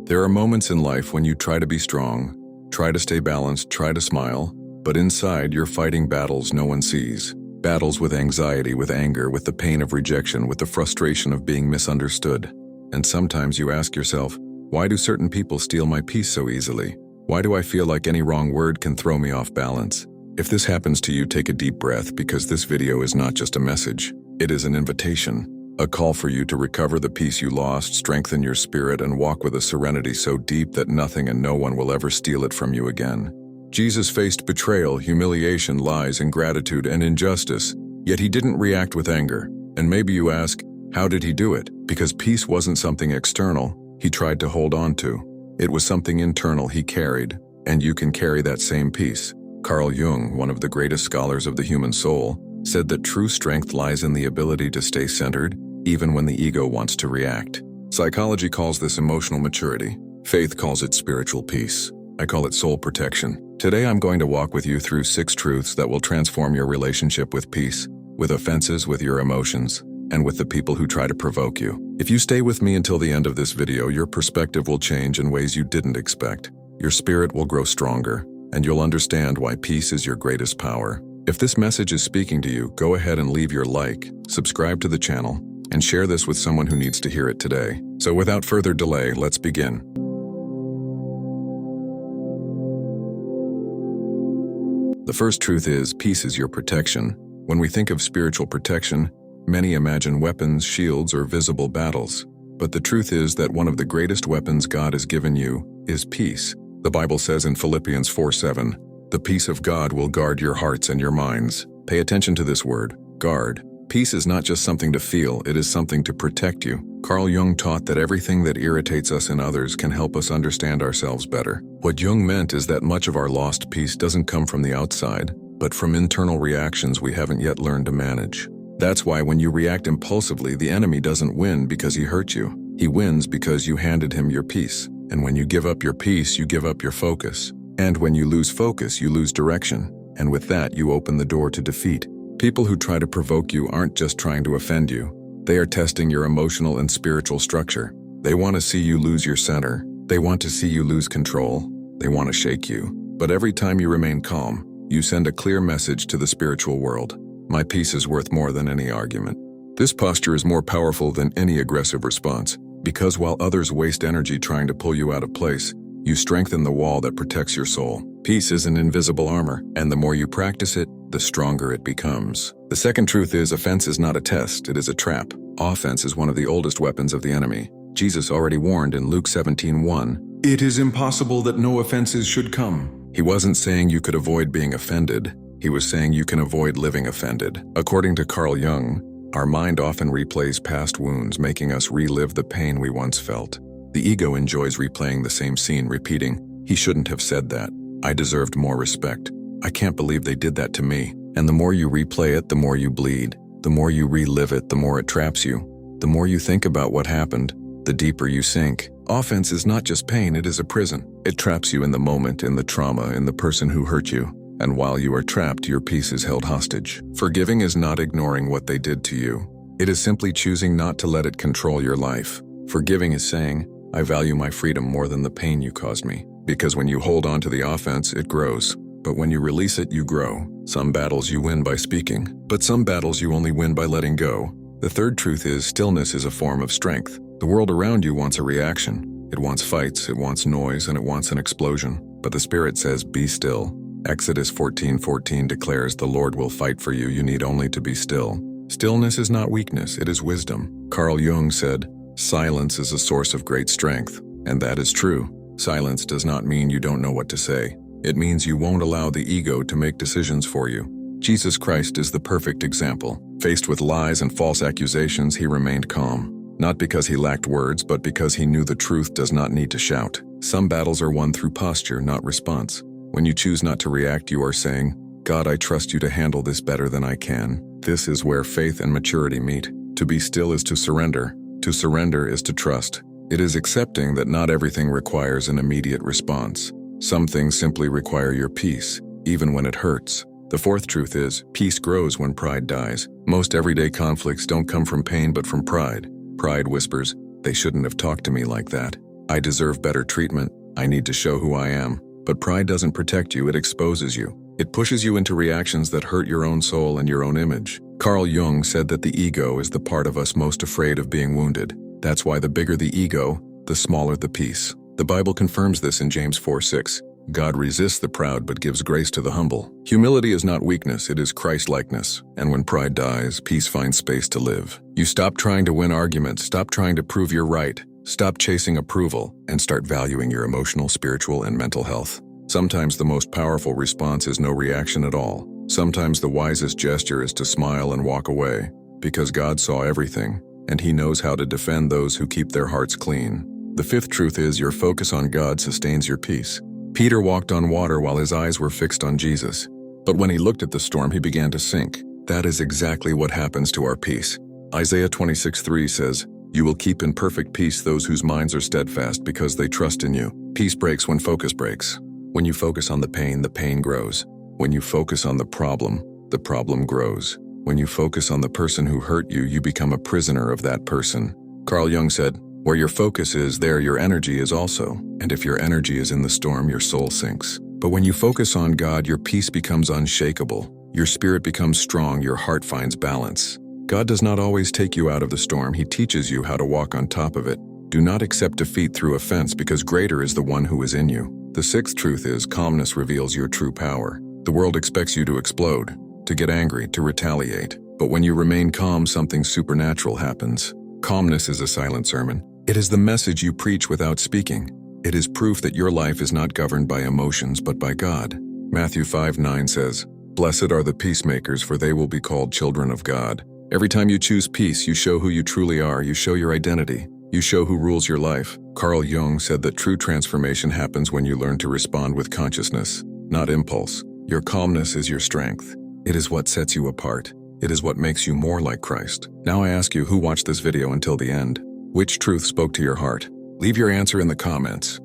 There are moments in life when you try to be strong, try to stay balanced, try to smile, but inside you're fighting battles no one sees. Battles with anxiety, with anger, with the pain of rejection, with the frustration of being misunderstood. And sometimes you ask yourself, why do certain people steal my peace so easily? Why do I feel like any wrong word can throw me off balance? If this happens to you, take a deep breath, because this video is not just a message. It is an invitation. A call for you to recover the peace you lost, strengthen your spirit, and walk with a serenity so deep that nothing and no one will ever steal it from you again. Jesus faced betrayal, humiliation, lies, ingratitude, and injustice, yet he didn't react with anger. And maybe you ask, how did he do it? Because peace wasn't something external he tried to hold on to. It was something internal he carried, and you can carry that same peace. Carl Jung, one of the greatest scholars of the human soul, said that true strength lies in the ability to stay centered, even when the ego wants to react. Psychology calls this emotional maturity. Faith calls it spiritual peace. I call it soul protection. Today I'm going to walk with you through 6 truths that will transform your relationship with peace, with offenses, with your emotions, and with the people who try to provoke you. If you stay with me until the end of this video, your perspective will change in ways you didn't expect. Your spirit will grow stronger, and you'll understand why peace is your greatest power. If this message is speaking to you, go ahead and leave your like, subscribe to the channel, and share this with someone who needs to hear it today. So without further delay, let's begin. The first truth is, peace is your protection. When we think of spiritual protection, many imagine weapons, shields, or visible battles. But the truth is that one of the greatest weapons God has given you is peace. The Bible says in Philippians 4:7, "The peace of God will guard your hearts and your minds." Pay attention to this word, guard. Peace is not just something to feel, it is something to protect you. Carl Jung taught that everything that irritates us in others can help us understand ourselves better. What Jung meant is that much of our lost peace doesn't come from the outside, but from internal reactions we haven't yet learned to manage. That's why when you react impulsively, the enemy doesn't win because he hurt you. He wins because you handed him your peace. And when you give up your peace, you give up your focus. And when you lose focus, you lose direction. And with that, you open the door to defeat. People who try to provoke you aren't just trying to offend you. They are testing your emotional and spiritual structure. They want to see you lose your center. They want to see you lose control. They want to shake you. But every time you remain calm, you send a clear message to the spiritual world. My peace is worth more than any argument. This posture is more powerful than any aggressive response, because while others waste energy trying to pull you out of place, you strengthen the wall that protects your soul. Peace is an invisible armor, and the more you practice it, the stronger it becomes. The second truth is, offense is not a test, it is a trap. Offense is one of the oldest weapons of the enemy. Jesus already warned in Luke 17:1, "It is impossible that no offenses should come." He wasn't saying you could avoid being offended. He was saying you can avoid living offended. According to Carl Jung, our mind often replays past wounds, making us relive the pain we once felt. The ego enjoys replaying the same scene, repeating, "He shouldn't have said that. I deserved more respect. I can't believe they did that to me." And the more you replay it, the more you bleed. The more you relive it, the more it traps you. The more you think about what happened, the deeper you sink. Offense is not just pain, it is a prison. It traps you in the moment, in the trauma, in the person who hurt you. And while you are trapped, your peace is held hostage. Forgiving is not ignoring what they did to you. It is simply choosing not to let it control your life. Forgiving is saying, "I value my freedom more than the pain you caused me." Because when you hold on to the offense, it grows. But when you release it, you grow. Some battles you win by speaking, but some battles you only win by letting go. The third truth is, stillness is a form of strength. The world around you wants a reaction. It wants fights, it wants noise, and it wants an explosion. But the Spirit says, "Be still." Exodus 14:14 declares, "The Lord will fight for you, you need only to be still." Stillness is not weakness, it is wisdom. Carl Jung said, "Silence is a source of great strength." And that is true. Silence does not mean you don't know what to say. It means you won't allow the ego to make decisions for you. Jesus Christ is the perfect example. Faced with lies and false accusations, he remained calm. Not because he lacked words, but because he knew the truth does not need to shout. Some battles are won through posture, not response. When you choose not to react, you are saying, "God, I trust you to handle this better than I can." This is where faith and maturity meet. To be still is to surrender. To surrender is to trust. It is accepting that not everything requires an immediate response. Some things simply require your peace, even when it hurts. The fourth truth is, peace grows when pride dies. Most everyday conflicts don't come from pain but from pride. Pride whispers, "They shouldn't have talked to me like that." I deserve better treatment. I need to show who I am. But pride doesn't protect you, it exposes you. It pushes you into reactions that hurt your own soul and your own image. Carl Jung said that the ego is the part of us most afraid of being wounded. That's why the bigger the ego, the smaller the peace. The Bible confirms this in James 4:6. God resists the proud but gives grace to the humble. Humility is not weakness, it is Christ-likeness. And when pride dies, peace finds space to live. You stop trying to win arguments, stop trying to prove you're right, stop chasing approval, and start valuing your emotional, spiritual, and mental health. Sometimes the most powerful response is no reaction at all. Sometimes the wisest gesture is to smile and walk away, because God saw everything, and He knows how to defend those who keep their hearts clean. The fifth truth is your focus on God sustains your peace. Peter walked on water while his eyes were fixed on Jesus. But when he looked at the storm, he began to sink. That is exactly what happens to our peace. Isaiah 26:3 says, "You will keep in perfect peace those whose minds are steadfast because they trust in you." Peace breaks when focus breaks. When you focus on the pain grows. When you focus on the problem grows. When you focus on the person who hurt you, you become a prisoner of that person. Carl Jung said, "Where your focus is, there your energy is also. And if your energy is in the storm, your soul sinks." But when you focus on God, your peace becomes unshakable. Your spirit becomes strong, your heart finds balance. God does not always take you out of the storm, He teaches you how to walk on top of it. Do not accept defeat through offense, because greater is the one who is in you. The sixth truth is calmness reveals your true power. The world expects you to explode, to get angry, to retaliate. But when you remain calm, something supernatural happens. Calmness is a silent sermon. It is the message you preach without speaking. It is proof that your life is not governed by emotions but by God. Matthew 5:9 says, "Blessed are the peacemakers, for they will be called children of God." Every time you choose peace, you show who you truly are, you show your identity, you show who rules your life. Carl Jung said that true transformation happens when you learn to respond with consciousness, not impulse. Your calmness is your strength. It is what sets you apart. It is what makes you more like Christ. Now I ask you, who watched this video until the end? Which truth spoke to your heart? Leave your answer in the comments.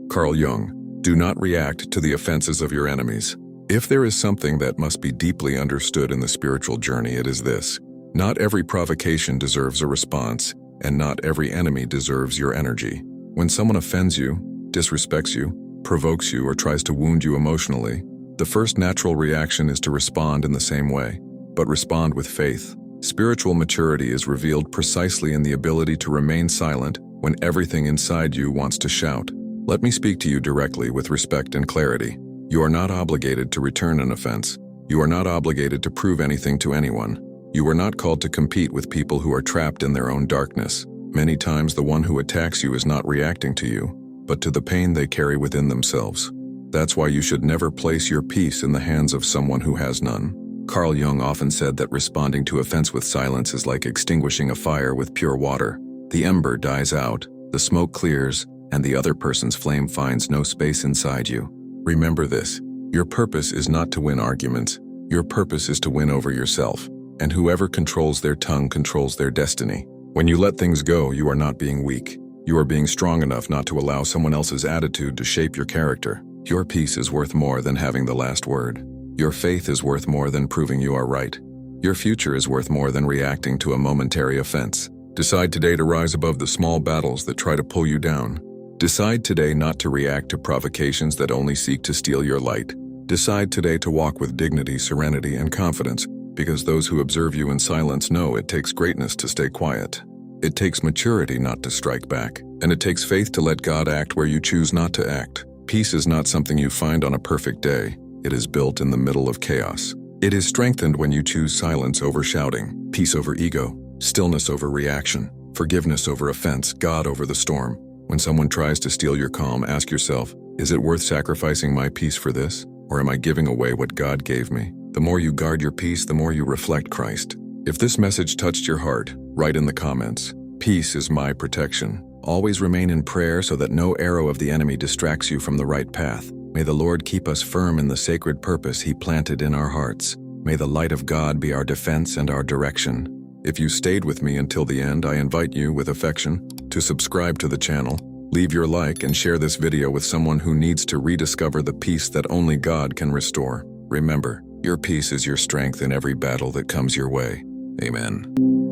Carl Jung, do not react to the offenses of your enemies. If there is something that must be deeply understood in the spiritual journey, it is this. Not every provocation deserves a response, and not every enemy deserves your energy. When someone offends you, disrespects you, provokes you, or tries to wound you emotionally, the first natural reaction is to respond in the same way, but respond with faith. Spiritual maturity is revealed precisely in the ability to remain silent when everything inside you wants to shout. Let me speak to you directly with respect and clarity. You are not obligated to return an offense. You are not obligated to prove anything to anyone. You are not called to compete with people who are trapped in their own darkness. Many times the one who attacks you is not reacting to you, but to the pain they carry within themselves. That's why you should never place your peace in the hands of someone who has none. Carl Jung often said that responding to offense with silence is like extinguishing a fire with pure water. The ember dies out, the smoke clears, and the other person's flame finds no space inside you. Remember this, your purpose is not to win arguments. Your purpose is to win over yourself. And whoever controls their tongue controls their destiny. When you let things go, you are not being weak. You are being strong enough not to allow someone else's attitude to shape your character. Your peace is worth more than having the last word. Your faith is worth more than proving you are right. Your future is worth more than reacting to a momentary offense. Decide today to rise above the small battles that try to pull you down. Decide today not to react to provocations that only seek to steal your light. Decide today to walk with dignity, serenity, and confidence, because those who observe you in silence know it takes greatness to stay quiet. It takes maturity not to strike back, and it takes faith to let God act where you choose not to act. Peace is not something you find on a perfect day. It is built in the middle of chaos. It is strengthened when you choose silence over shouting, peace over ego, stillness over reaction, forgiveness over offense, God over the storm. When someone tries to steal your calm, ask yourself, is it worth sacrificing my peace for this? Or am I giving away what God gave me? The more you guard your peace, the more you reflect Christ. If this message touched your heart, write in the comments, "Peace is my protection." Always remain in prayer so that no arrow of the enemy distracts you from the right path. May the Lord keep us firm in the sacred purpose He planted in our hearts. May the light of God be our defense and our direction. If you stayed with me until the end, I invite you with affection to subscribe to the channel, leave your like, and share this video with someone who needs to rediscover the peace that only God can restore. Remember, your peace is your strength in every battle that comes your way. Amen.